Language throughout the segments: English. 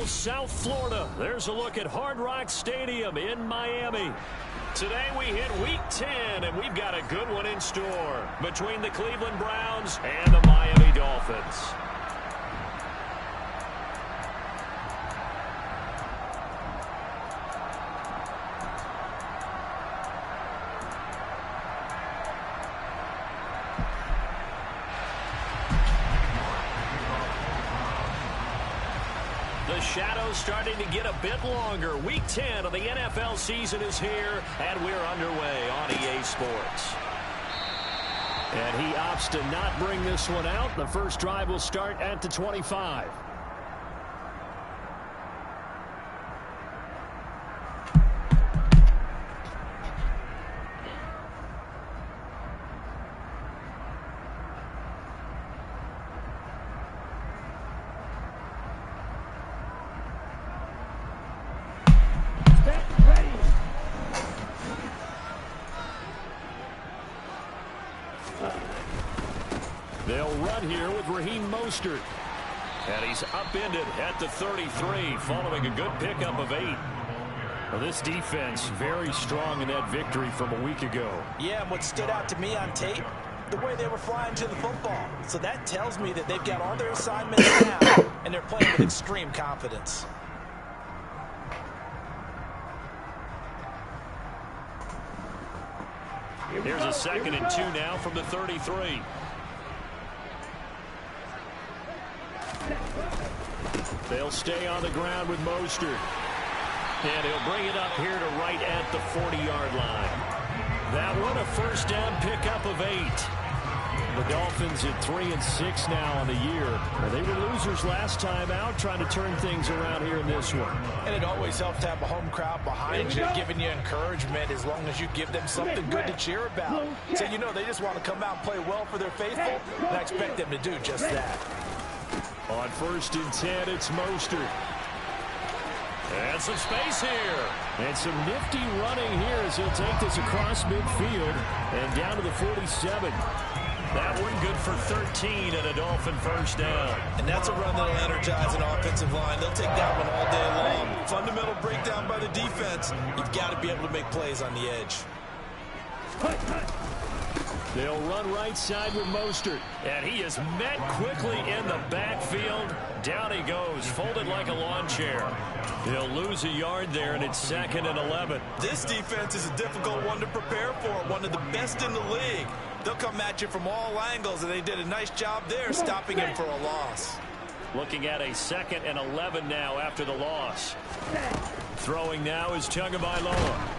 Orlando, South Florida. There's a look at Hard Rock Stadium in Miami. Today we hit Week 10, and we've got a good one in store between the Cleveland Browns and the Miami Dolphins. The shadow's starting to get a bit longer. Week 10 of the NFL season is here, and we're underway on EA Sports. And he opts to not bring this one out. The first drive will start at the 25. They'll run here with Raheem Mostert. And he's upended at the 33 following a good pickup of 8. Well, this defense very strong in that victory from a week ago. Yeah, and what stood out to me on tape, the way they were flying to the football. So that tells me that they've got all their assignments down, and they're playing with extreme confidence. Here's a 2nd and 2 now from the 33. They'll stay on the ground with Mostert. And he'll bring it up here to right at the 40-yard line. That one a first down pickup of 8. The Dolphins at 3-6 now on the year. They were losers last time out, trying to turn things around here in this one. And it always helps to have a home crowd behind you, giving you encouragement as long as you give them something good to cheer about. So you know they just want to come out and play well for their faithful, and I expect them to do just that. On 1st and 10, it's Mostert. And some space here. And some nifty running here as he'll take this across midfield and down to the 47. That one good for 13 and a Dolphin first down. And that's a run that'll energize an offensive line. They'll take that one all day long. Fundamental breakdown by the defense. You've got to be able to make plays on the edge. They'll run right side with Mostert. And he is met quickly in the backfield. Down he goes, folded like a lawn chair. He'll lose a yard there, and it's 2nd and 11. This defense is a difficult one to prepare for, one of the best in the league. They'll come at you from all angles, and they did a nice job there stopping him for a loss. Looking at a 2nd and 11 now after the loss. Throwing now is Tagovailoa.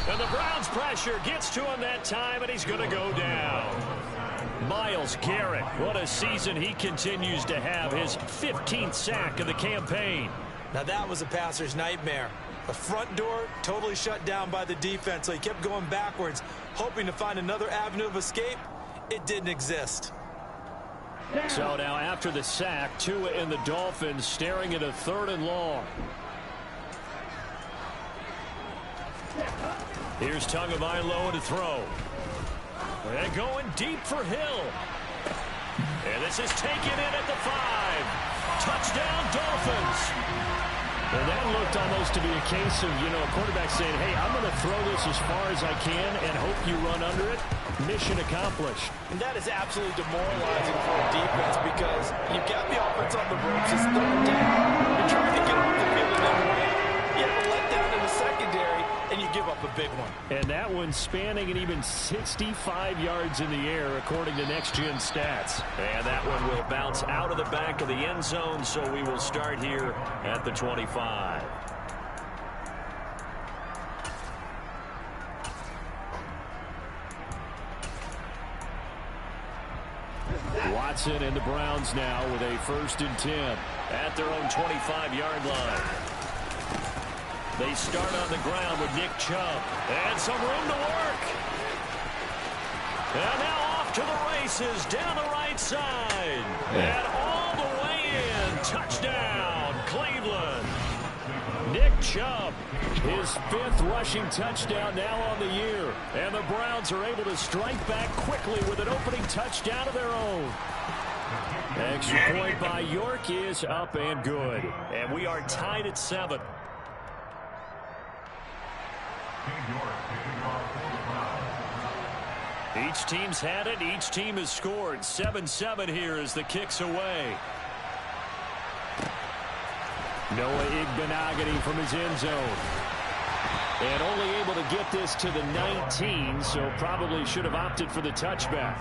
And the Browns' pressure gets to him that time, and he's going to go down. Myles Garrett, what a season he continues to have. His 15th sack of the campaign. Now that was a passer's nightmare. The front door totally shut down by the defense, so he kept going backwards, hoping to find another avenue of escape. It didn't exist. So now after the sack, Tua and the Dolphins staring at a 3rd and long. Here's Tagovailoa to throw. And going deep for Hill. And this is taken in at the 5. Touchdown, Dolphins. And that looked almost to be a case of, a quarterback saying, hey, I'm going to throw this as far as I can and hope you run under it. Mission accomplished. And that is absolutely demoralizing for a defense because you've got the offense on the ropes. It's 3rd down. You're trying to get off the field and then win. You have a letdown in the secondary, and you give up a big one. And that one spanning an even 65 yards in the air, according to Next Gen Stats. And that one will bounce out of the back of the end zone, so we will start here at the 25. Watson and the Browns now with a 1st and 10 at their own 25-yard line. They start on the ground with Nick Chubb. And some room to work. And now off to the races down the right side. And all the way in. Touchdown, Cleveland. Nick Chubb, his 5th rushing touchdown now on the year. And the Browns are able to strike back quickly with an opening touchdown of their own. Extra point by York is up and good. And we are tied at 7. Each team's had it. Each team has scored. 7-7 here as the kick's away. Noah Igbenogany from his end zone. And only able to get this to the 19, so probably should have opted for the touchback.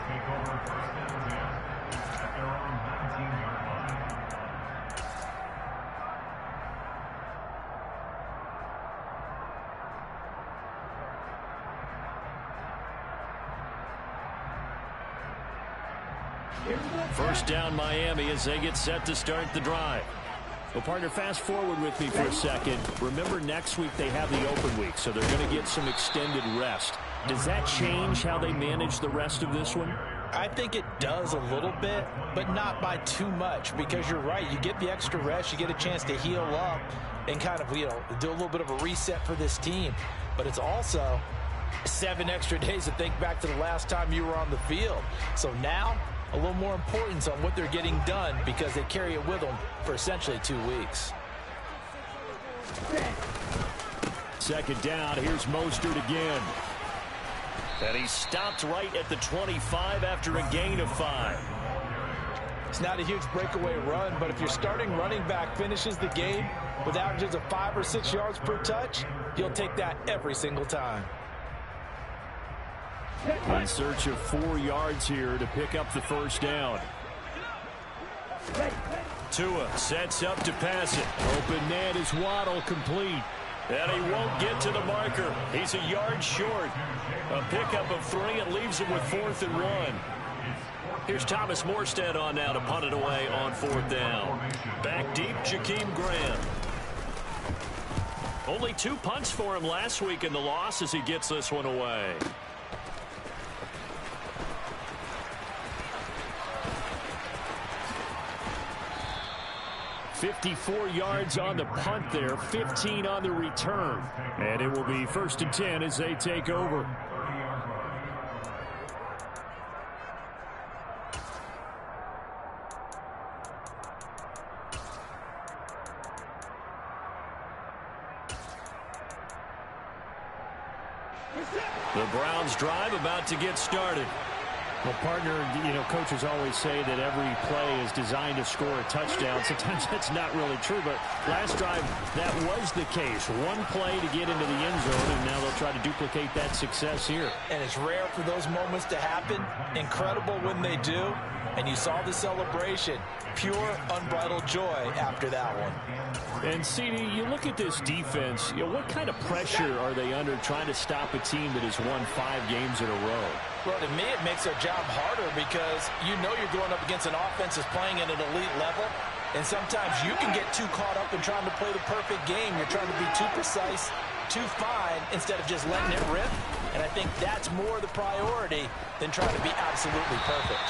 First down Miami as they get set to start the drive. Well, partner, fast forward with me for a second. Remember, next week they have the open week, so they're going to get some extended rest. Does that change how they manage the rest of this one? I think it does a little bit, but not by too much, because you're right. You get the extra rest. You get a chance to heal up and kind of, do a little bit of a reset for this team. But it's also 7 extra days to think back to the last time you were on the field. So now, a little more importance on what they're getting done because they carry it with them for essentially 2 weeks. Second down, here's Mostert again. And he stopped right at the 25 after a gain of 5. It's not a huge breakaway run, but if your starting running back finishes the game with averages of 5 or 6 yards per touch, you'll take that every single time. In search of 4 yards here to pick up the first down. Tua sets up to pass it. Open net is Waddle, complete. And he won't get to the marker. He's a yard short. A pickup of 3. It leaves him with 4th and 1. Here's Thomas Morstead on now to punt it away on 4th down. Back deep, Jakeem Graham. Only 2 punts for him last week in the loss as he gets this one away. 54 yards on the punt there, 15 on the return. And it will be 1st and 10 as they take over. The Browns drive about to get started. Well, partner, coaches always say that every play is designed to score a touchdown. Sometimes that's not really true, but last drive, that was the case. 1 play to get into the end zone, and now they'll try to duplicate that success here. And it's rare for those moments to happen. Incredible when they do. And you saw the celebration. Pure, unbridled joy after that one. And, CD, you look at this defense, what kind of pressure are they under trying to stop a team that has won 5 games in a row? Well, to me, it makes their job harder because you're going up against an offense that's playing at an elite level. And sometimes you can get too caught up in trying to play the perfect game. You're trying to be too precise, too fine, instead of just letting it rip. And I think that's more the priority than trying to be absolutely perfect.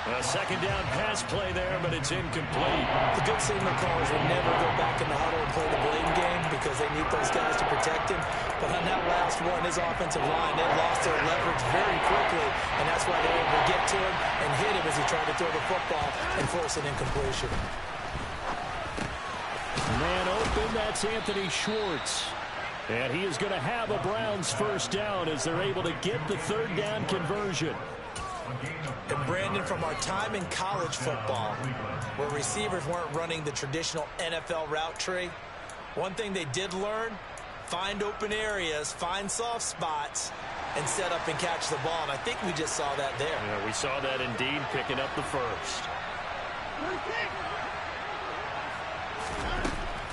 A second down pass play there, but it's incomplete. The good signal callers will never go back in the huddle and play the blame game because they need those guys to protect him. But on that last one, his offensive line, they lost their leverage very quickly, and that's why they were able to get to him and hit him as he tried to throw the football and force an incompletion. Man open, that's Anthony Schwartz. And he is going to have a Browns first down as they're able to get the 3rd down conversion. And Brandon, from our time in college football, where receivers weren't running the traditional NFL route tree, one thing they did learn, find open areas, find soft spots, and set up and catch the ball. And I think we just saw that there. Yeah, we saw that indeed, picking up the first.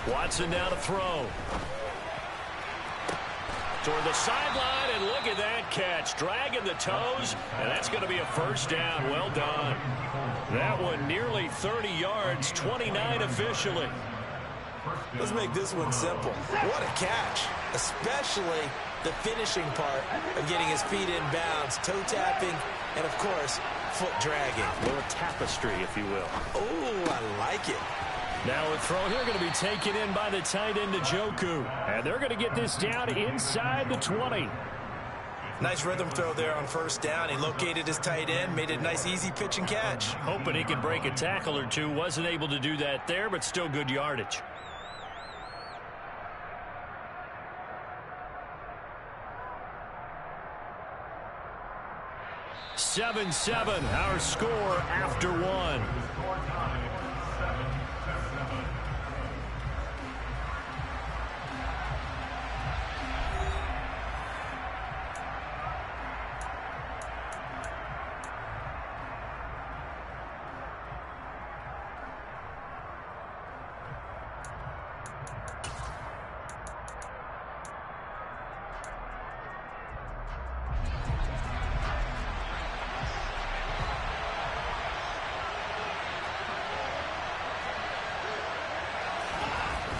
Watson now to throw. Toward the sideline, and look at that catch. Dragging the toes, and that's going to be a first down. Well done. That one nearly 30 yards, 29 officially. Let's make this one simple. What a catch, especially the finishing part of getting his feet in bounds, toe tapping, and, of course, foot dragging. A little tapestry, if you will. Oh, I like it. Now a throw here going to be taken in by the tight end, Njoku. And they're going to get this down inside the 20. Nice rhythm throw there on first down. He located his tight end, made it a nice, easy pitch and catch. Hoping he could break a tackle or two. Wasn't able to do that there, but still good yardage. 7-7, our score after one.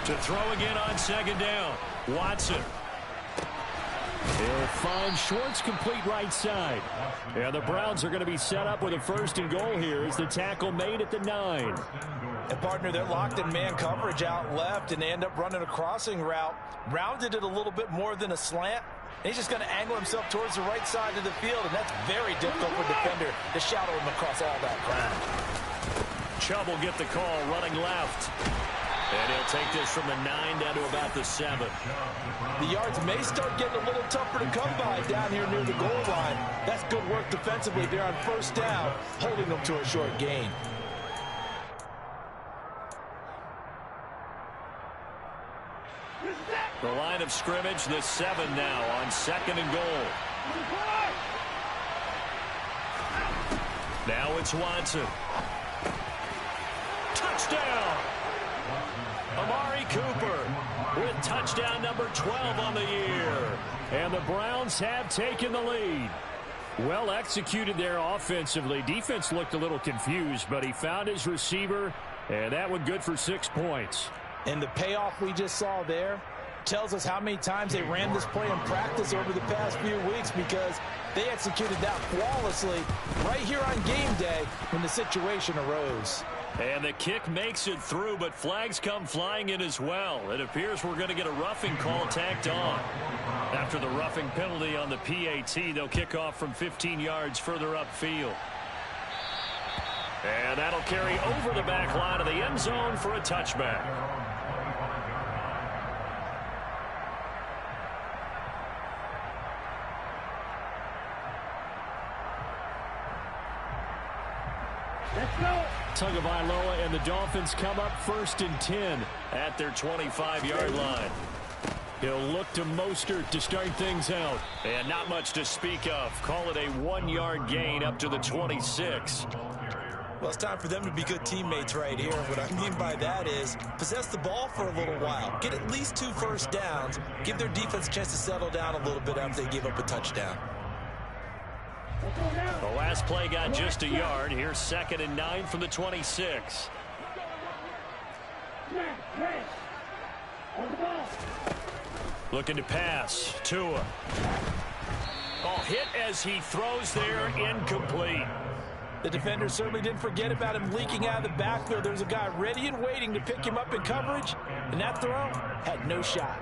To throw again on second down. Watson. He'll find Schwartz complete right side. And the Browns are going to be set up with a first and goal here as the tackle made at the 9. And partner, they're locked in man coverage out left, and they end up running a crossing route. Rounded it a little bit more than a slant. And he's just going to angle himself towards the right side of the field, and that's very difficult for a defender to shadow him across all that ground. Chubb will get the call running left. And he'll take this from the 9 down to about the 7. The yards may start getting a little tougher to come by down here near the goal line. That's good work defensively there on first down, holding them to a short gain. The line of scrimmage, the 7 now on second and goal. Now it's Watson. Touchdown! Amari Cooper with touchdown number 12 on the year. And the Browns have taken the lead. Well executed there offensively. Defense looked a little confused, but he found his receiver, and that one good for 6 points. And the payoff we just saw there tells us how many times they ran this play in practice over the past few weeks, because they executed that flawlessly right here on game day when the situation arose. And the kick makes it through, but flags come flying in as well. It appears we're going to get a roughing call tacked on. After the roughing penalty on the PAT, they'll kick off from 15 yards further upfield. And that'll carry over the back line of the end zone for a touchback. Tagovailoa and the Dolphins come up 1st and 10 at their 25-yard line. He'll look to Mostert to start things out. And not much to speak of. Call it a 1-yard gain up to the 26. Well, it's time for them to be good teammates right here. What I mean by that is possess the ball for a little while. Get at least 2 first downs. Give their defense a chance to settle down a little bit after they give up a touchdown. The last play got just a yard. Here's 2nd and 9 from the 26. Looking to pass. Tua. Oh, hit as he throws there, incomplete. The defender certainly didn't forget about him leaking out of the backfield. There's a guy ready and waiting to pick him up in coverage, and that throw had no shot.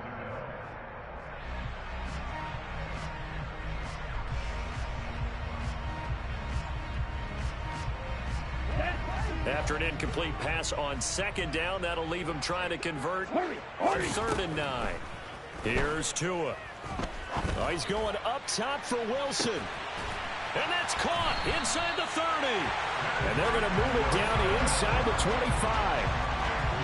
After an incomplete pass on 2nd down, that'll leave him trying to convert on 3rd and 9. Here's Tua. Oh, he's going up top for Wilson. And that's caught inside the 30. And they're going to move it down to inside the 25.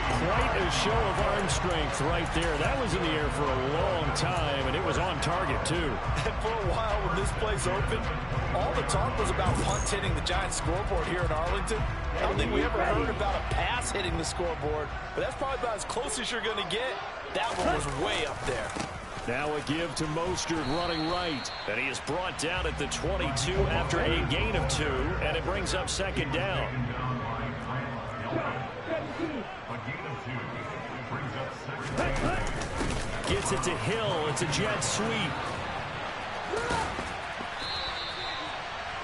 Quite a show of arm strength right there. That was in the air for a long time, and it was on target, too. And for a while, when this play's open, all the talk was about punts hitting the Giants scoreboard here in Arlington. I don't think we ever heard about a pass hitting the scoreboard, but that's probably about as close as you're going to get. That one was way up there. Now a give to Mostert running right. And he is brought down at the 22 after a gain of 2, and it brings up 2nd down. Gets it to Hill. It's a jet sweep.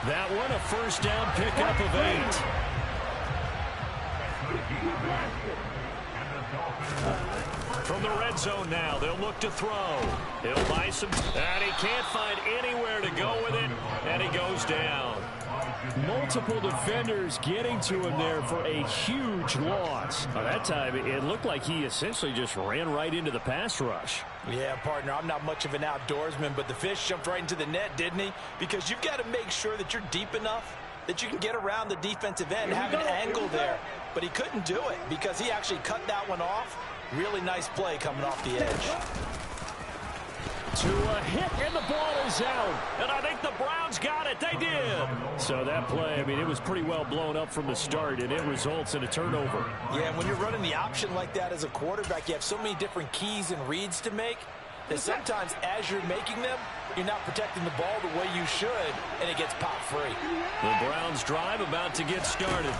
That one a first down pickup of 8. From the red zone now, they'll look to throw. He'll buy some, and he can't find anywhere to go with it, and he goes down. Multiple defenders getting to him there for a huge loss. Now, that time, it looked like he essentially just ran right into the pass rush. Yeah, partner, I'm not much of an outdoorsman, but the fish jumped right into the net, didn't he? Because you've got to make sure that you're deep enough that you can get around the defensive end, have an angle there. But he couldn't do it because he actually cut that one off. Really nice play coming off the edge. To a hit, and the ball is out. And I think the Browns got it. They did. So that play, I mean, it was pretty well blown up from the start, and it results in a turnover. Yeah, and when you're running the option like that as a quarterback, you have so many different keys and reads to make that sometimes as you're making them, you're not protecting the ball the way you should, and it gets popped free. The Browns drive about to get started.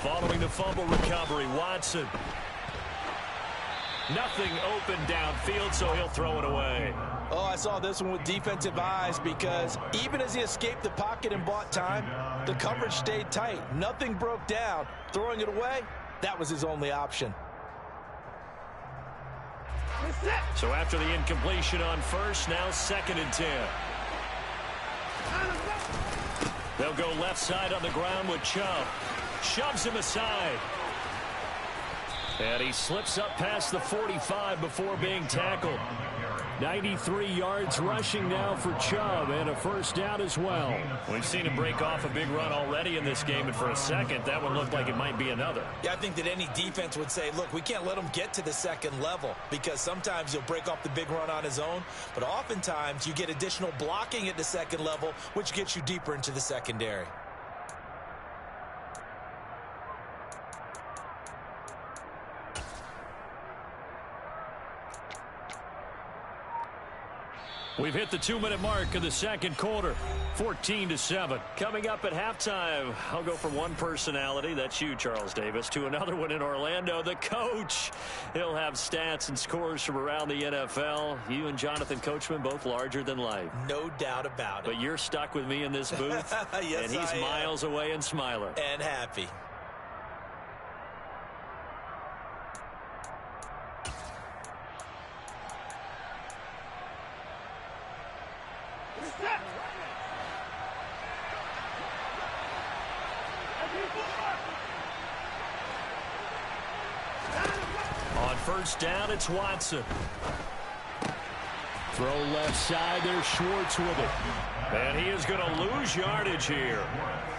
Following the fumble recovery, Watson. Nothing open downfield, so he'll throw it away. Oh, I saw this one with defensive eyes because even as he escaped the pocket and bought time, the coverage stayed tight. Nothing broke down. Throwing it away, that was his only option. So after the incompletion on first, now 2nd and 10. They'll go left side on the ground with Chubb. Shoves him aside. And he slips up past the 45 before being tackled. 93 yards rushing now for Chubb, and a first down as well. We've seen him break off a big run already in this game, and for a second, that one looked like it might be another. Yeah, I think that any defense would say, look, we can't let him get to the second level because sometimes he'll break off the big run on his own, but oftentimes you get additional blocking at the second level, which gets you deeper into the secondary. We've hit the 2-minute mark of the second quarter, 14-7. Coming up at halftime, I'll go from one personality, that's you, Charles Davis, to another one in Orlando, the coach. He'll have stats and scores from around the NFL. You and Jonathan Coachman, both larger than life. No doubt about it. But you're stuck with me in this booth, yes, and he's miles away and smiling. And happy. On first down, it's Watson. Throw left side, there's Schwartz with it. And he is going to lose yardage here.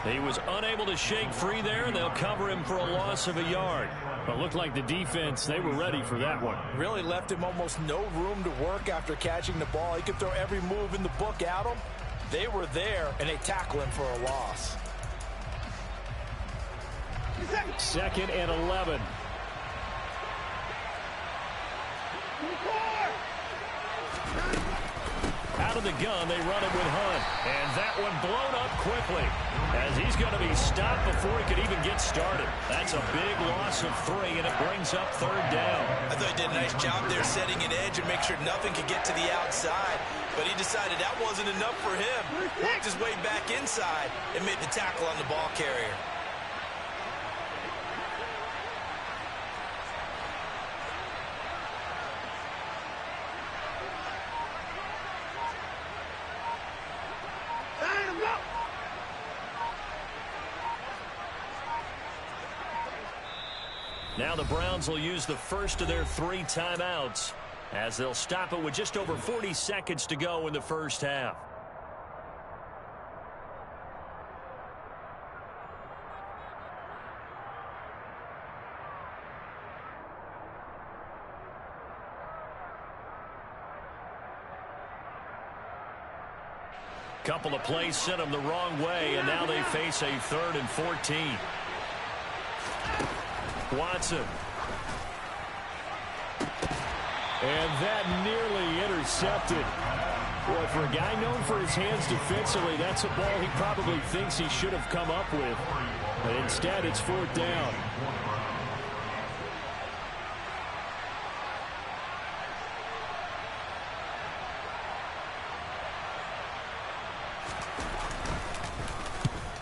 He was unable to shake free there, and they'll cover him for a loss of a yard. But looked like the defense, they were ready for that one. Really left him almost no room to work after catching the ball. He could throw every move in the book at him. They were there, and they tackle him for a loss. 2nd and 11. Out of the gun, they run it with Hunt. And that one blown up quickly as he's going to be stopped before he could even get started. That's a big loss of 3, and it brings up 3rd down. I thought he did a nice job there setting an edge and make sure nothing could get to the outside. But he decided that wasn't enough for him. Worked his way back inside and made the tackle on the ball carrier. Now the Browns will use the first of their 3 timeouts as they'll stop it with just over 40 seconds to go in the first half. Couple of plays sent them the wrong way, and now they face a 3rd and 14. Watson. And that nearly intercepted. Boy, for a guy known for his hands defensively, that's a ball he probably thinks he should have come up with. But instead, it's 4th down.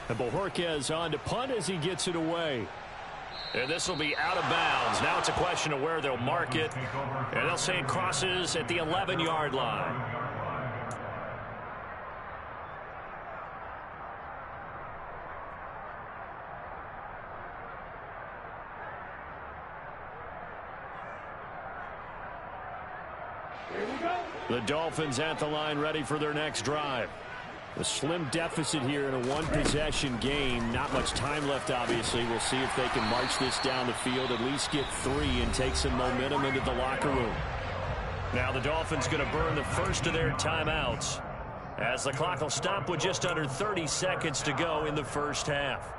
And Bojorquez on to punt as he gets it away. And this will be out of bounds. Now it's a question of where they'll mark it. And they'll say it crosses at the 11-yard line. The Dolphins at the line ready for their next drive. A slim deficit here in a one-possession game. Not much time left, obviously. We'll see if they can march this down the field, at least get 3 and take some momentum into the locker room. Now the Dolphins going to burn the first of their timeouts as the clock will stop with just under 30 seconds to go in the first half.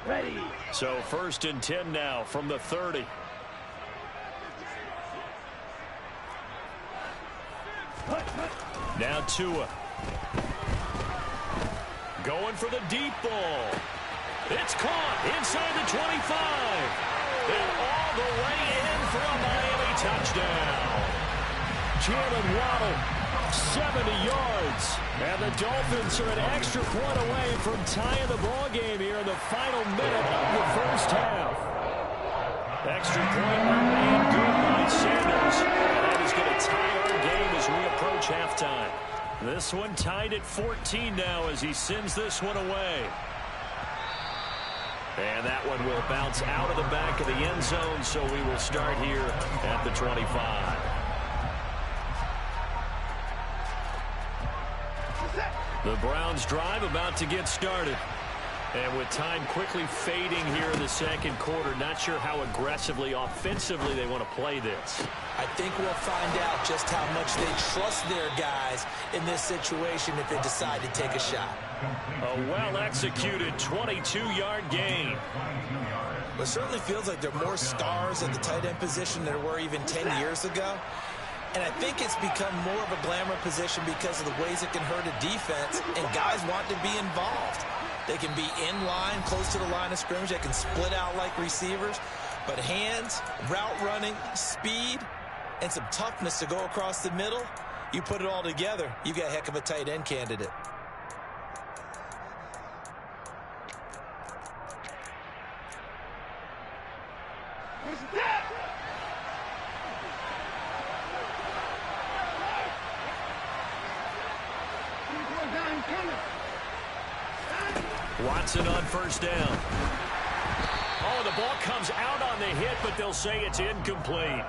Ready. So 1st and 10 now from the 30. Now Tua. Going for the deep ball. It's caught inside the 25. And all the way in for a Miami touchdown. Jalen Waddle. 70 yards. And the Dolphins are an extra point away from tying the ball game here in the final minute of the first half. Extra point made good by Sanders. That is going to tie our game as we approach halftime. This one tied at 14 now as he sends this one away. And that one will bounce out of the back of the end zone, so we will start here at the 25. The Browns drive about to get started. And with time quickly fading here in the second quarter, not sure how aggressively, offensively they want to play this. I think we'll find out just how much they trust their guys in this situation if they decide to take a shot. A well-executed 22-yard gain. It certainly feels like there are more stars at the tight end position than there were even 10 years ago. And I think it's become more of a glamour position because of the ways it can hurt a defense, and guys want to be involved. They can be in line, close to the line of scrimmage. They can split out like receivers. But hands, route running, speed, and some toughness to go across the middle, you put it all together, you got a heck of a tight end candidate. Watson on first down. Oh, the ball comes out on the hit, but they'll say it's incomplete.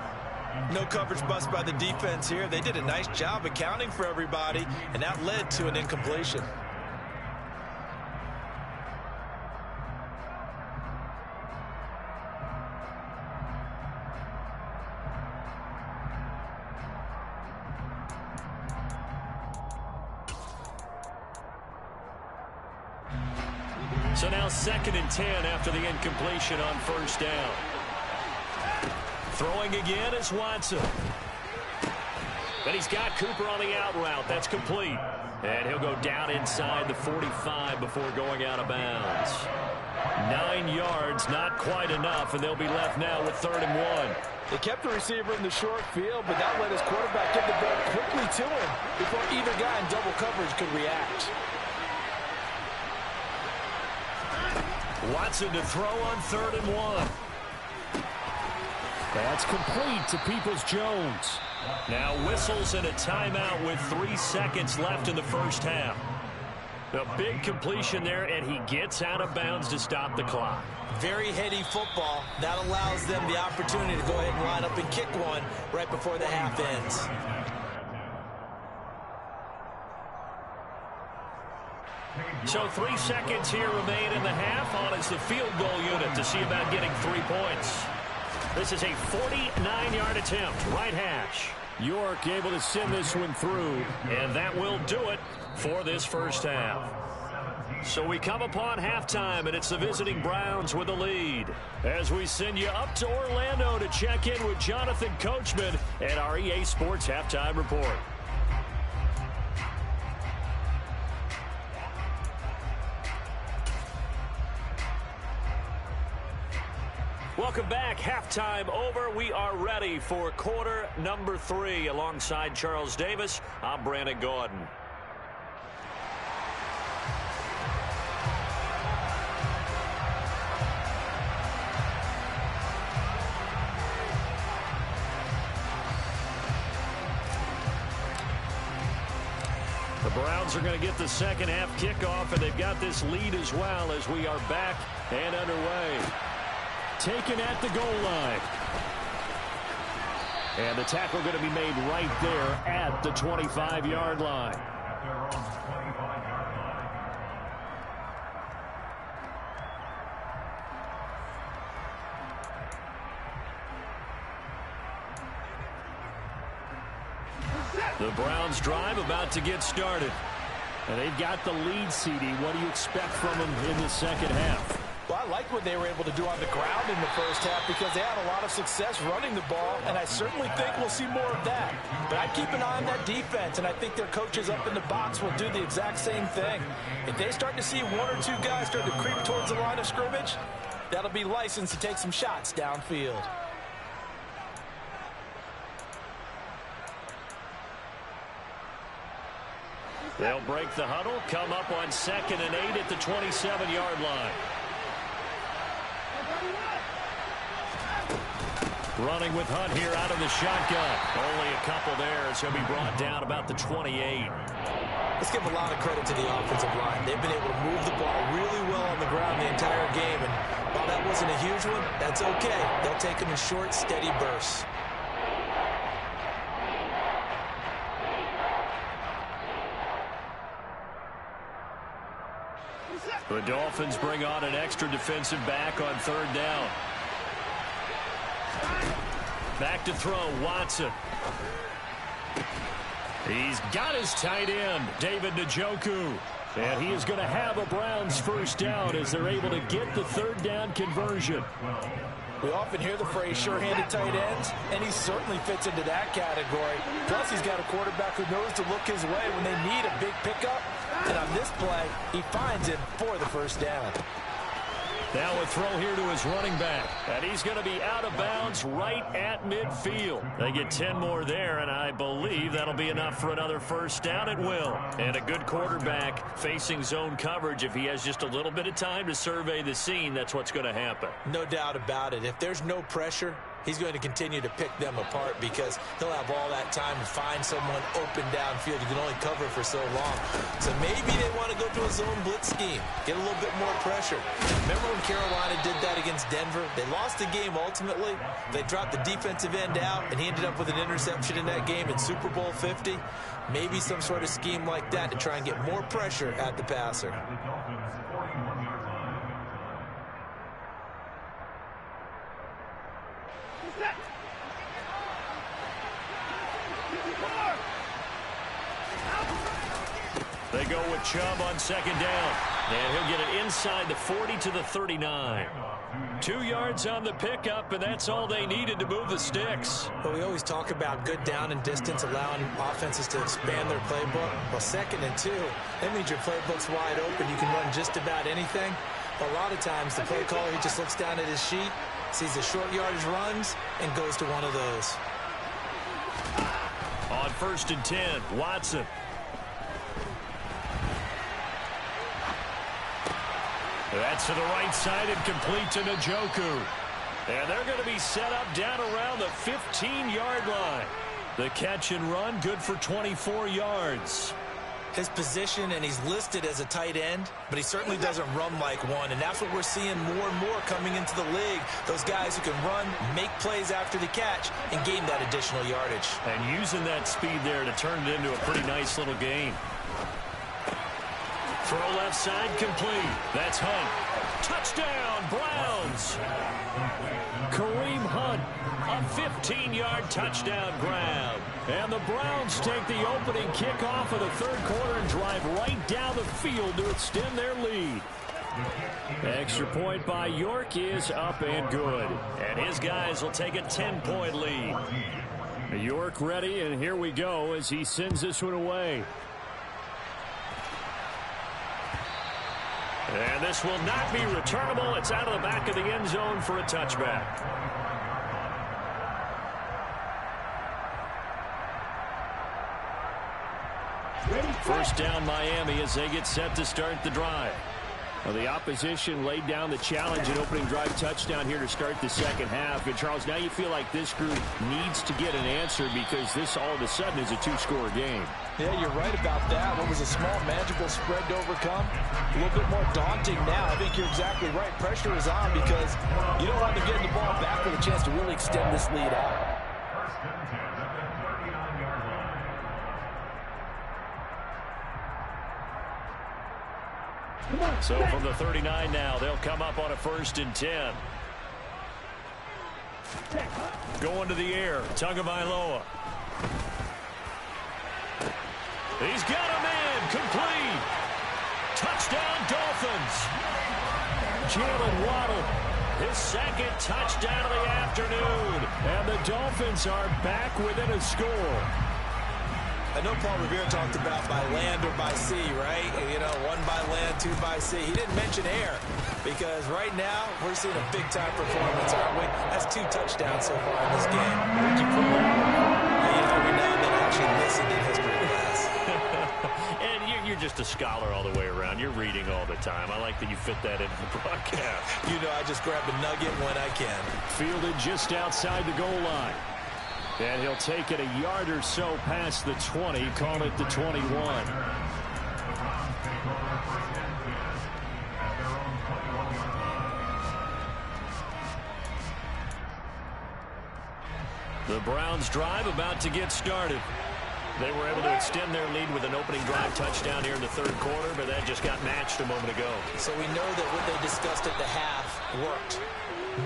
No coverage bust by the defense here. They did a nice job accounting for everybody, and that led to an incompletion. So now 2nd and 10 after the incompletion on first down. Throwing again is Watson. But he's got Cooper on the out route. That's complete. And he'll go down inside the 45 before going out of bounds. 9 yards, not quite enough, and they'll be left now with 3rd and 1. They kept the receiver in the short field, but that let his quarterback get the ball quickly to him before either guy in double coverage could react. Watson to throw on 3rd and 1. That's complete to Peoples-Jones. Now whistles and a timeout with 3 seconds left in the first half. A big completion there, and he gets out of bounds to stop the clock. Very heady football. That allows them the opportunity to go ahead and line up and kick one right before the half ends. So 3 seconds here remain in the half. On is the field goal unit to see about getting 3 points. This is a 49-yard attempt, right hash. York able to send this one through. And that will do it for this first half. So we come upon halftime, and it's the visiting Browns with the lead. As we send you up to Orlando to check in with Jonathan Coachman and our EA Sports Halftime Report. Welcome back. Halftime over. We are ready for quarter number 3. Alongside Charles Davis, I'm Brandon Gordon. The Browns are going to get the second half kickoff, and they've got this lead as well as we are back and underway. Taken at the goal line. And the tackle going to be made right there at the 25-yard line. The Browns drive about to get started. And they've got the lead, CD. What do you expect from them in the second half? Well, I like what they were able to do on the ground in the first half because they had a lot of success running the ball, and I certainly think we'll see more of that. But I'd keep an eye on that defense, and I think their coaches up in the box will do the exact same thing. If they start to see one or two guys start to creep towards the line of scrimmage, that'll be license to take some shots downfield. They'll break the huddle, come up on 2nd and 8 at the 27-yard line. Running with Hunt here out of the shotgun. Only a couple there as he'll be brought down about the 28. Let's give a lot of credit to the offensive line. They've been able to move the ball really well on the ground the entire game. And while that wasn't a huge one, that's okay. They'll take them in short, steady bursts. The Dolphins bring on an extra defensive back on 3rd down. Back to throw, Watson. He's got his tight end, David Njoku. And he is going to have a Browns first down as they're able to get the 3rd down conversion. We often hear the phrase sure-handed tight ends, and he certainly fits into that category. Plus, he's got a quarterback who knows to look his way when they need a big pickup. And on this play, he finds him for the first down. Now a throw here to his running back. And he's going to be out of bounds right at midfield. They get 10 more there, and I believe that'll be enough for another first down. It will. And a good quarterback facing zone coverage. If he has just a little bit of time to survey the scene, that's what's going to happen. No doubt about it. If there's no pressure, he's going to continue to pick them apart because he'll have all that time to find someone open downfield. You can only cover for so long. So maybe they want to go to a zone blitz scheme, get a little bit more pressure. Remember when Carolina did that against Denver? They lost the game ultimately. They dropped the defensive end out, and he ended up with an interception in that game in Super Bowl 50. Maybe some sort of scheme like that to try and get more pressure at the passer. They go with Chubb on 2nd down. And he'll get it inside the 40 to the 39. 2 yards on the pickup, and that's all they needed to move the sticks. But we always talk about good down and distance, allowing offenses to expand their playbook. Well, 2nd and 2, that means your playbook's wide open. You can run just about anything. But a lot of times, the play caller, he just looks down at his sheet, sees the short yardage runs, and goes to one of those. On 1st and 10, Watson. That's to the right side and complete to Njoku. And they're going to be set up down around the 15-yard line. The catch and run, good for 24 yards. His position, and he's listed as a tight end, but he certainly doesn't run like one, and that's what we're seeing more and more coming into the league. Those guys who can run, make plays after the catch, and gain that additional yardage. And using that speed there to turn it into a pretty nice little game. Throw left side complete. That's Hunt. Touchdown, Browns. Kareem Hunt, a 15-yard touchdown grab. And the Browns take the opening kickoff of the 3rd quarter and drive right down the field to extend their lead. Extra point by York is up and good. And his guys will take a 10-point lead. York ready, and here we go as he sends this one away. And this will not be returnable. It's out of the back of the end zone for a touchback. First down Miami as they get set to start the drive. Well, the opposition laid down the challenge and opening drive touchdown here to start the second half. And, Charles, now you feel like this group needs to get an answer because this all of a sudden is a two-score game. Yeah, you're right about that. What was a small, manageable spread to overcome? A little bit more daunting now. I think you're exactly right. Pressure is on because you don't want them getting the ball back with a chance to really extend this lead out. So from the 39 now, they'll come up on a 1st and 10. Going to the air, Tagovailoa. He's got a man, complete. Touchdown, Dolphins. Jalen Waddle, his second touchdown of the afternoon. And the Dolphins are back within a score. I know Paul Revere talked about by land or by sea, right? You know, 1 by land, 2 by sea. He didn't mention air because right now we're seeing a big-time performance, aren't we? That's 2 touchdowns so far in this game. Where'd you put that? You know, every now and then I actually listened in history class. And you're just a scholar all the way around. You're reading all the time. I like that you fit that into the broadcast. You know, I just grab a nugget when I can. Fielded just outside the goal line. And he'll take it a yard or so past the 20, call it the 21. The Browns drive about to get started. They were able to extend their lead with an opening drive touchdown here in the 3rd quarter, but that just got matched a moment ago. So we know that what they discussed at the half worked.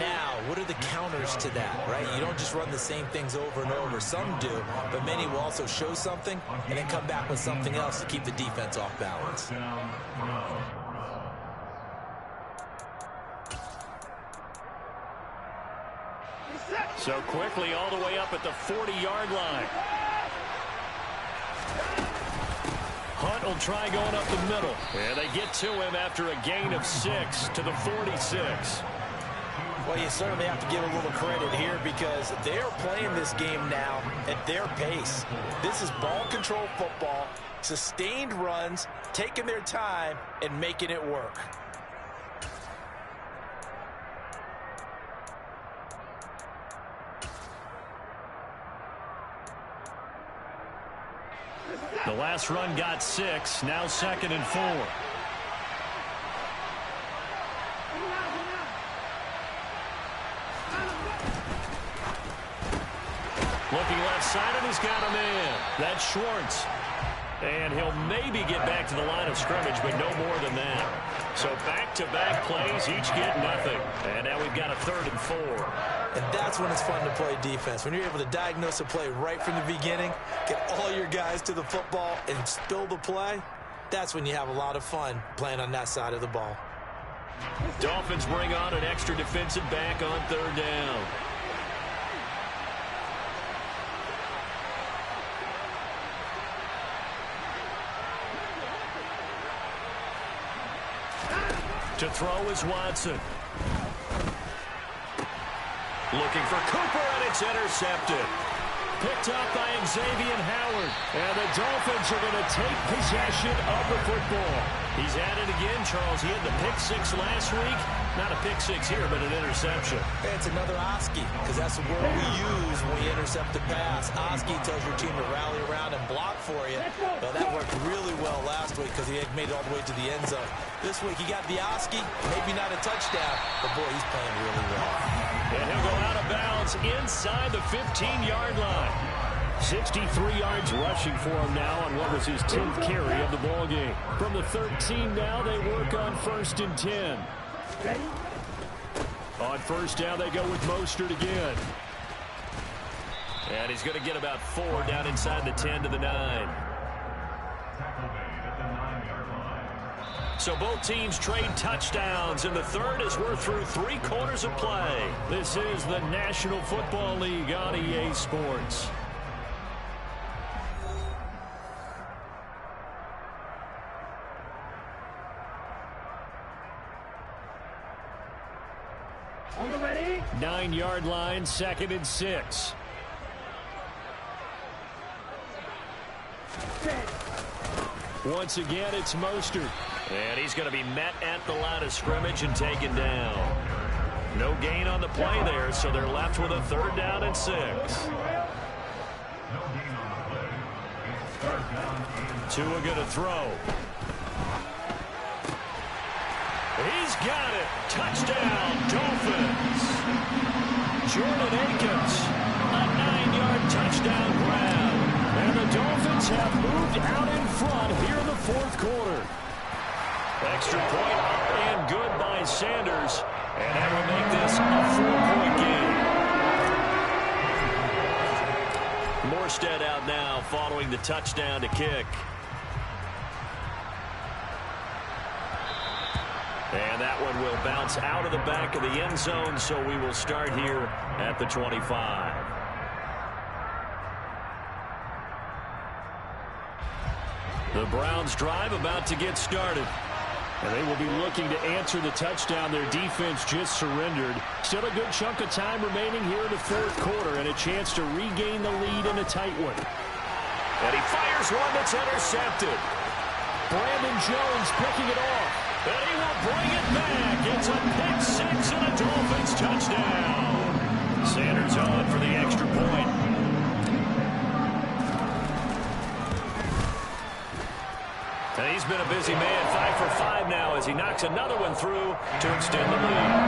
Now, what are the counters to that, right? You don't just run the same things over and over. Some do, but many will also show something and then come back with something else to keep the defense off balance. So quickly all the way up at the 40-yard line. Hunt will try going up the middle. And they get to him after a gain of 6 to the 46. Well, you certainly have to give a little credit here because they're playing this game now at their pace. This is ball control football, sustained runs, taking their time, and making it work. The last run got 6, now 2nd and 4. Looking left side, and he's got a man. That's Schwartz. And he'll maybe get back to the line of scrimmage, but no more than that. So back-to-back plays, each get nothing. And now we've got a 3rd and 4. And that's when it's fun to play defense. When you're able to diagnose a play right from the beginning, get all your guys to the football, and spill the play, that's when you have a lot of fun playing on that side of the ball. Dolphins bring on an extra defensive back on 3rd down. To throw is Watson. Looking for Cooper, and it's intercepted. Picked up by Xavier Howard. And the Dolphins are going to take possession of the football. He's at it again, Charles. He had the pick 6 last week. Not a pick 6 here, but an interception. It's another Oski, because that's the word we use when we intercept a pass. Oski tells your team to rally around and block for you. But that worked really well last week because he had made it all the way to the end zone. This week he got the Oski, maybe not a touchdown, but boy, he's playing really well. And he'll go out of bounds inside the 15-yard line. 63 yards rushing for him now on what was his 10th carry of the ball game. From the 13 now, they work on 1st and 10. On 1st down, they go with Mostert again. And he's going to get about 4 down inside the 10 to the 9. So both teams trade touchdowns, and the 3rd as we're through 3 quarters of play. This is the National Football League on EA Sports. On the ready. 9-yard line, 2nd and 6. Set. Once again, it's Mostert. And he's going to be met at the line of scrimmage and taken down. No gain on the play there, so they're left with a 3rd down and 6. Tua going to throw. He's got it. Touchdown, Dolphins. Jordan Akins, a 9-yard touchdown grab. And the Dolphins have moved out in front here in the 4th quarter. Extra point up and good by Sanders. And that will make this a 4-point game. Morstead out now following the touchdown to kick. And that one will bounce out of the back of the end zone, so we will start here at the 25. The Browns drive about to get started. And they will be looking to answer the touchdown their defense just surrendered. Still a good chunk of time remaining here in the 4th quarter and a chance to regain the lead in a tight one. And he fires one that's intercepted. Brandon Jones picking it off. And he will bring it back. It's a pick 6 and a Dolphins touchdown. Sanders on for the extra point. And he's been a busy man, 5 for 5 now as he knocks another one through to extend the lead.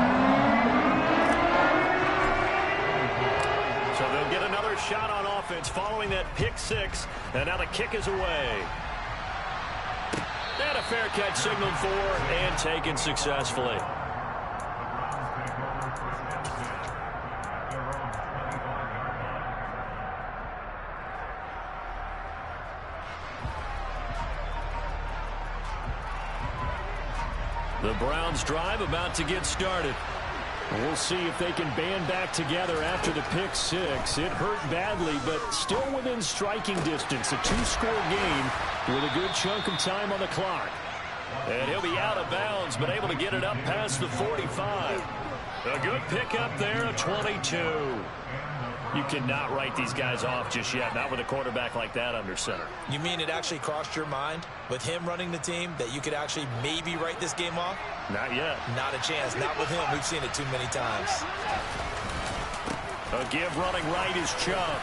So they'll get another shot on offense following that pick 6, and now the kick is away. And a fair catch signaled for and taken successfully. The Browns drive about to get started. We'll see if they can band back together after the pick 6. It hurt badly, but still within striking distance. A 2-score game with a good chunk of time on the clock. And he'll be out of bounds, but able to get it up past the 45. A good pickup there of 22. You cannot write these guys off just yet, not with a quarterback like that under center. You mean it actually crossed your mind with him running the team that you could actually maybe write this game off? Not yet. Not a chance. Not with him. We've seen it too many times. A give running right is Chubb.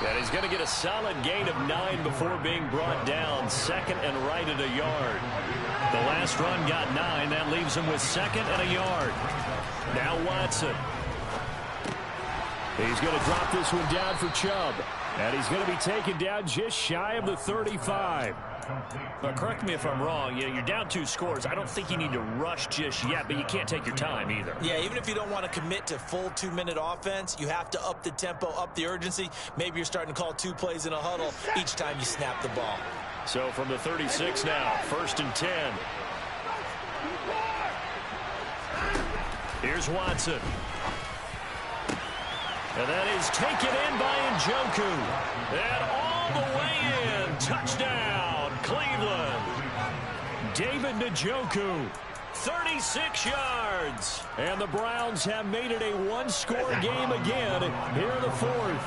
And he's going to get a solid gain of 9 before being brought down. 2nd and right at a yard. The last run got 9. That leaves him with 2nd and a yard. Now Watson. He's going to drop this one down for Chubb. And he's going to be taken down just shy of the 35. Correct me if I'm wrong. You're down 2 scores. I don't think you need to rush just yet, but you can't take your time either. Yeah, even if you don't want to commit to full 2-minute offense, you have to up the tempo, up the urgency. Maybe you're starting to call 2 plays in a huddle each time you snap the ball. So from the 36 now, 1st and 10. Here's Watson. And that is taken in by Njoku. And all the way in. Touchdown, Cleveland. David Njoku. 36 yards. And the Browns have made it a 1-score game again here in the 4th.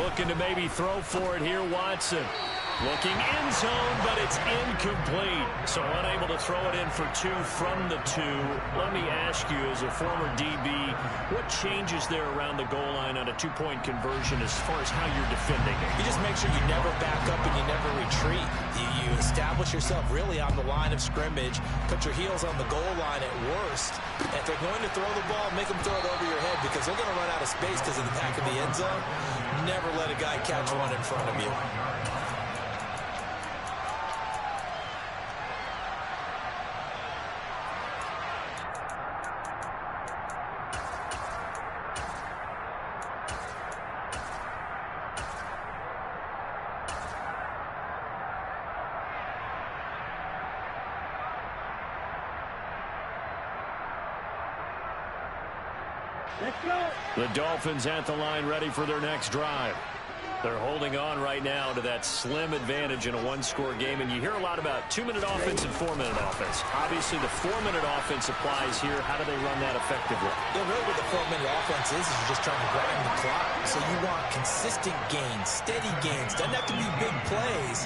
Looking to maybe throw for it here, Watson. Looking end zone, but it's incomplete. So unable to throw it in for 2 from the 2. Let me ask you, as a former DB, what changes there around the goal line on a 2-point conversion as far as how you're defending it? You just make sure you never back up and you never retreat. You establish yourself really on the line of scrimmage, put your heels on the goal line at worst. And if they're going to throw the ball, make them throw it over your head because they're going to run out of space because of the back of the end zone. Never let a guy catch one in front of you. Let's go. The Dolphins at the line ready for their next drive. They're holding on right now to that slim advantage in a one-score game, and you hear a lot about 2-minute offense and 4-minute offense. Obviously, the 4-minute offense applies here. How do they run that effectively? Yeah, really what the 4-minute offense is you're just trying to grind the clock. So you want consistent gains, steady gains. Doesn't have to be big plays,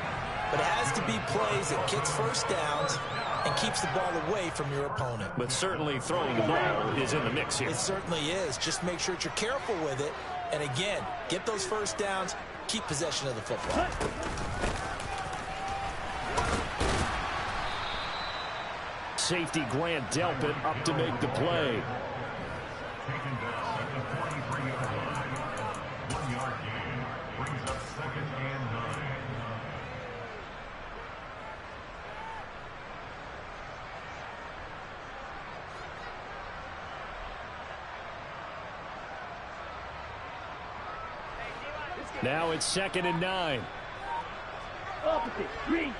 but it has to be plays that gets first downs and keeps the ball away from your opponent. But certainly throwing the ball is in the mix here. It certainly is. Just make sure that you're careful with it. And again, get those first downs, keep possession of the football. Safety Grant Delpit up to make the play. Taken down at the 43-yard line. 1-yard gain brings up 2nd and 9. Now it's 2nd and 9. Opposite. Green.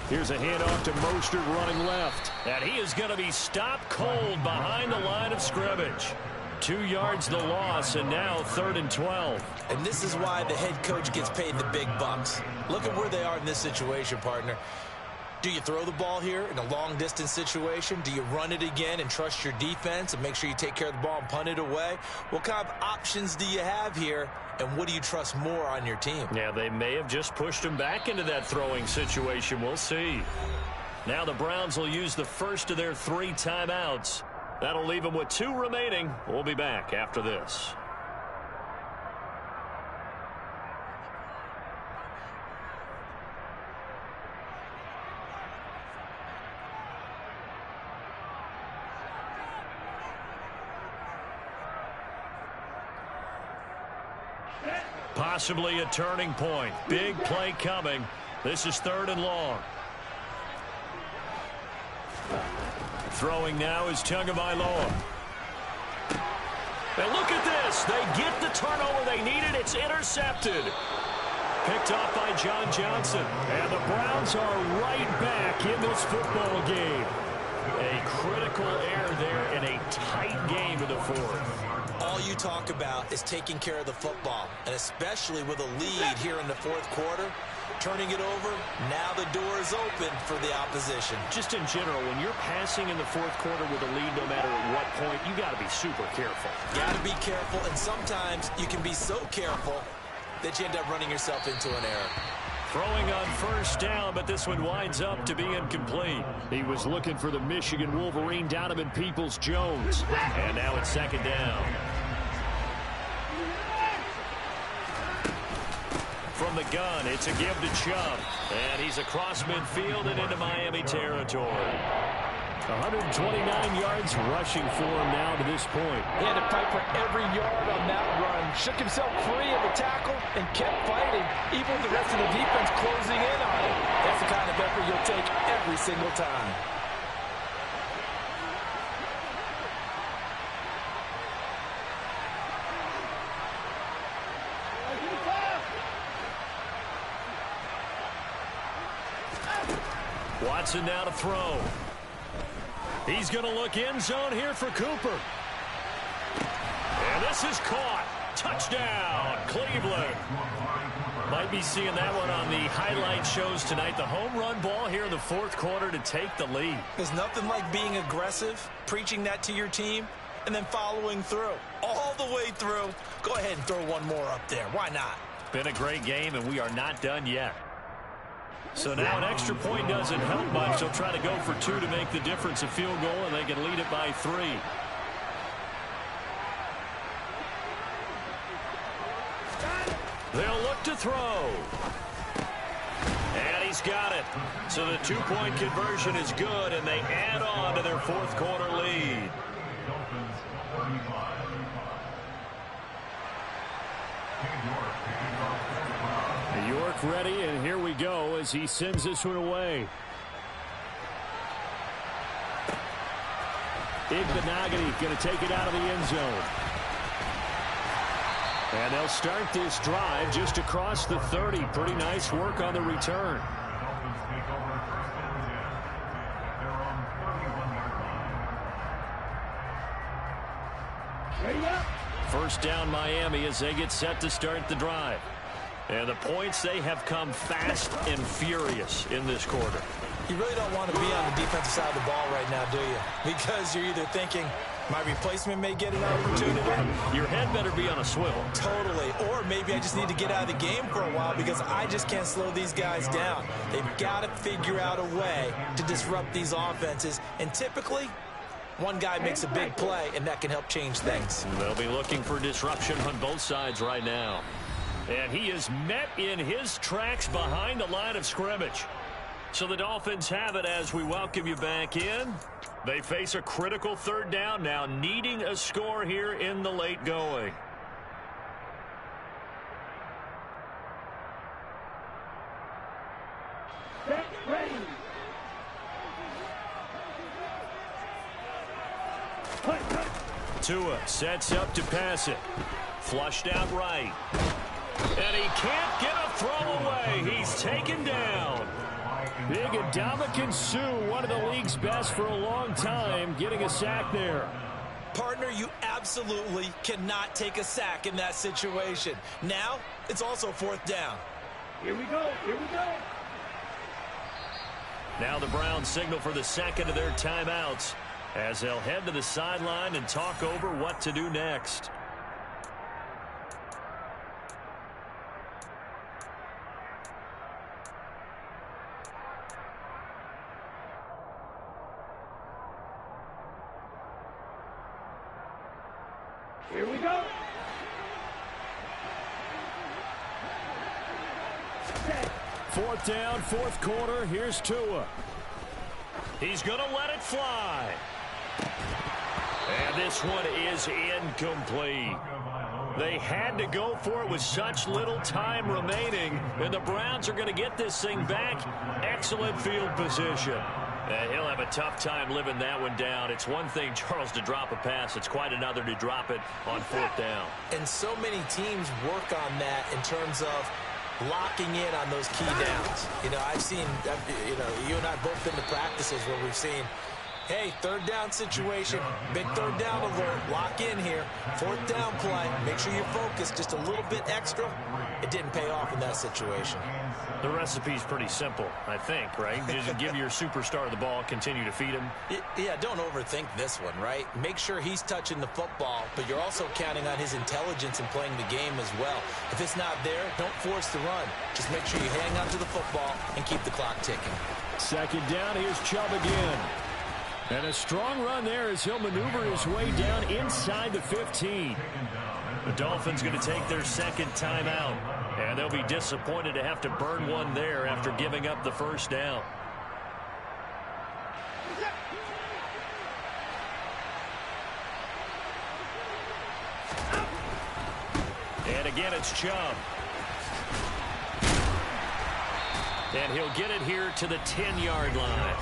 Here's a handoff to Mostert running left. And he is going to be stopped cold behind the line of scrimmage. 2 yards the loss, and now 3rd and 12. And this is why the head coach gets paid the big bucks. Look at where they are in this situation, partner. Do you throw the ball here in a long-distance situation? Do you run it again and trust your defense and make sure you take care of the ball and punt it away? What kind of options do you have here, and what do you trust more on your team? Yeah, they may have just pushed him back into that throwing situation. We'll see. Now the Browns will use the first of their 3 timeouts. That'll leave them with 2 remaining. We'll be back after this. Possibly a turning point. Big play coming. This is 3rd and long. Throwing now is Tagovailoa. And look at this. They get the turnover they needed. It's intercepted. Picked up by John Johnson. And the Browns are right back in this football game. A critical error there in a tight game in the 4th. All you talk about is taking care of the football, and especially with a lead here in the 4th quarter, turning it over, now the door is open for the opposition. Just in general, when you're passing in the 4th quarter with a lead, no matter at what point, you got to be super careful. Got to be careful, and sometimes you can be so careful that you end up running yourself into an error. Throwing on 1st down, but this one winds up to be incomplete. He was looking for the Michigan Wolverine, Donovan Peoples-Jones. And now it's 2nd down. From the gun, it's a give to Chubb. And he's across midfield and into Miami territory. 129 yards rushing for him now to this point. He had to fight for every yard on that run. Shook himself free of the tackle and kept fighting, even with the rest of the defense closing in on him. That's the kind of effort you'll take every single time. Watson now to throw. He's going to look end zone here for Cooper. And this is caught. Touchdown, Cleveland. Might be seeing that one on the highlight shows tonight. The home run ball here in the 4th quarter to take the lead. There's nothing like being aggressive, preaching that to your team, and then following through. All the way through. Go ahead and throw one more up there. Why not? Been a great game, and we are not done yet. So now an extra point doesn't help much. They'll try to go for 2 to make the difference a field goal, and they can lead it by 3. They'll look to throw. And he's got it. So the 2-point conversion is good, and they add on to their 4th quarter lead. Dolphins 35. York ready, and here we go as he sends this one away. Igbenogany going to take it out of the end zone. And they'll start this drive just across the 30. Pretty nice work on the return. Dolphins take over 1st and 10. They're on 31-yard line. Ready up. First down Miami as they get set to start the drive. And the points, they have come fast and furious in this quarter. You really don't want to be on the defensive side of the ball right now, do you? Because you're either thinking, my replacement may get an opportunity. Your head better be on a swivel. Totally. Or maybe I just need to get out of the game for a while because I just can't slow these guys down. They've got to figure out a way to disrupt these offenses. And typically, one guy makes a big play, and that can help change things. They'll be looking for disruption on both sides right now. And he is met in his tracks behind the line of scrimmage. So the Dolphins have it as we welcome you back in. They face a critical third down now, needing a score here in the late going. Set, ready. Tua sets up to pass it. Flushed out right. And he can't get a throw away. He's taken down. Big Ndamukong Suh, one of the league's best for a long time, getting a sack there. Partner, you absolutely cannot take a sack in that situation. Now, it's also fourth down. Here we go. Here we go. Now the Browns signal for the second of their timeouts as they'll head to the sideline and talk over what to do next. Here we go. Fourth down, fourth quarter. Here's Tua. He's going to let it fly. And this one is incomplete. They had to go for it with such little time remaining, and the Browns are going to get this thing back. Excellent field position. He'll have a tough time living that one down. It's one thing, Charles, to drop a pass. It's quite another to drop it on fourth down. And so many teams work on that in terms of locking in on those key downs. You know, I've seen, you and I both been to practices where we've seen, hey, third down situation, big third down alert, lock in here, fourth down play, make sure you're focused just a little bit extra. It didn't pay off in that situation. The recipe's pretty simple, I think, right? Just give your superstar the ball, continue to feed him. Yeah, don't overthink this one, right? Make sure he's touching the football, but you're also counting on his intelligence in playing the game as well. If it's not there, don't force the run. Just make sure you hang on to the football and keep the clock ticking. Second down, here's Chubb again. And a strong run there as he'll maneuver his way down inside the 15. The Dolphins going to take their second timeout, and they'll be disappointed to have to burn one there after giving up the first down. And again, it's Chubb. And he'll get it here to the 10-yard line.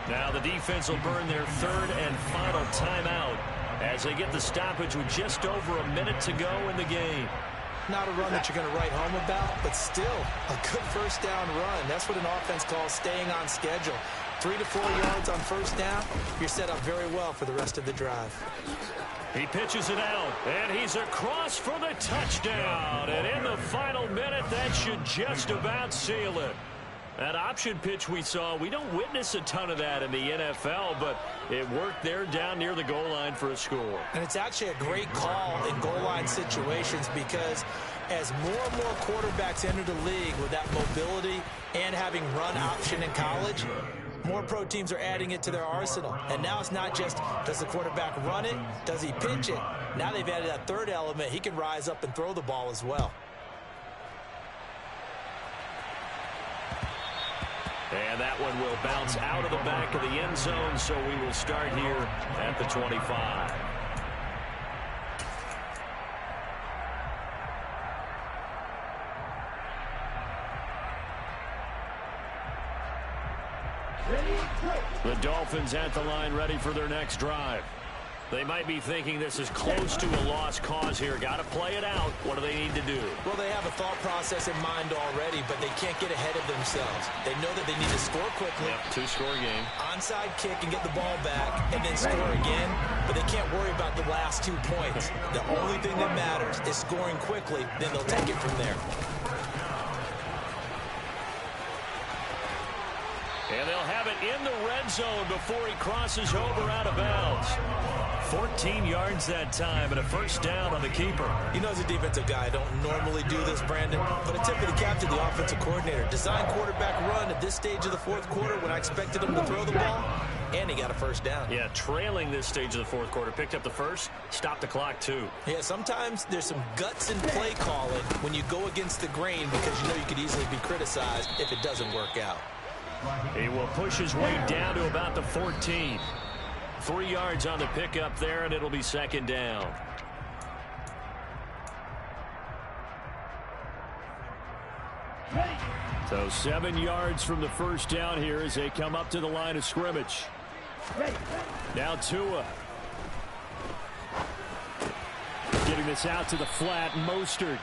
Now the defense will burn their third and final timeout as they get the stoppage with just over a minute to go in the game. Not a run that you're going to write home about, but still a good first down run. That's what an offense calls staying on schedule. 3 to 4 yards on first down, you're set up very well for the rest of the drive. He pitches it out, and he's across for the touchdown. And in the final minute, that should just about seal it. That option pitch we saw, we don't witness a ton of that in the NFL, but it worked there down near the goal line for a score. And it's actually a great call in goal line situations because as more and more quarterbacks enter the league with that mobility and having run option in college, more pro teams are adding it to their arsenal. And now it's not just, does the quarterback run it? Does he pitch it? Now they've added that third element. He can rise up and throw the ball as well. And that one will bounce out of the back of the end zone, so we will start here at the 25. The Dolphins at the line ready for their next drive. They might be thinking this is close to a lost cause here. Got to play it out. What do they need to do? Well, they have a thought process in mind already, but they can't get ahead of themselves. They know that they need to score quickly. Yep, two-score game. Onside kick and get the ball back and then score again, but they can't worry about the last 2 points. The only thing that matters is scoring quickly, then they'll take it from there. And they'll have it in the red zone before he crosses over out of bounds. 14 yards that time and a first down on the keeper. You know, as a defensive guy, I don't normally do this, Brandon, but a tip of the cap to the offensive coordinator. Design quarterback run at this stage of the fourth quarter when I expected him to throw the ball, and he got a first down. Yeah, trailing this stage of the fourth quarter. Picked up the first, stopped the clock too. Yeah, sometimes there's some guts in play calling when you go against the grain because you know you could easily be criticized if it doesn't work out. He will push his way down to about the 14. 3 yards on the pickup there, and it'll be second down. So 7 yards from the first down here as they come up to the line of scrimmage. Now Tua. Getting this out to the flat, Mostert.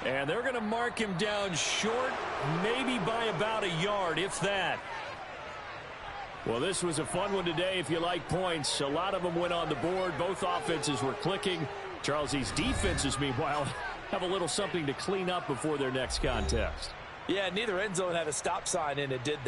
And they're going to mark him down short, maybe by about a yard, if that. Well, this was a fun one today if you like points. A lot of them went on the board. Both offenses were clicking. Charles, these defenses, meanwhile, have a little something to clean up before their next contest. Yeah, neither end zone had a stop sign in it, did they?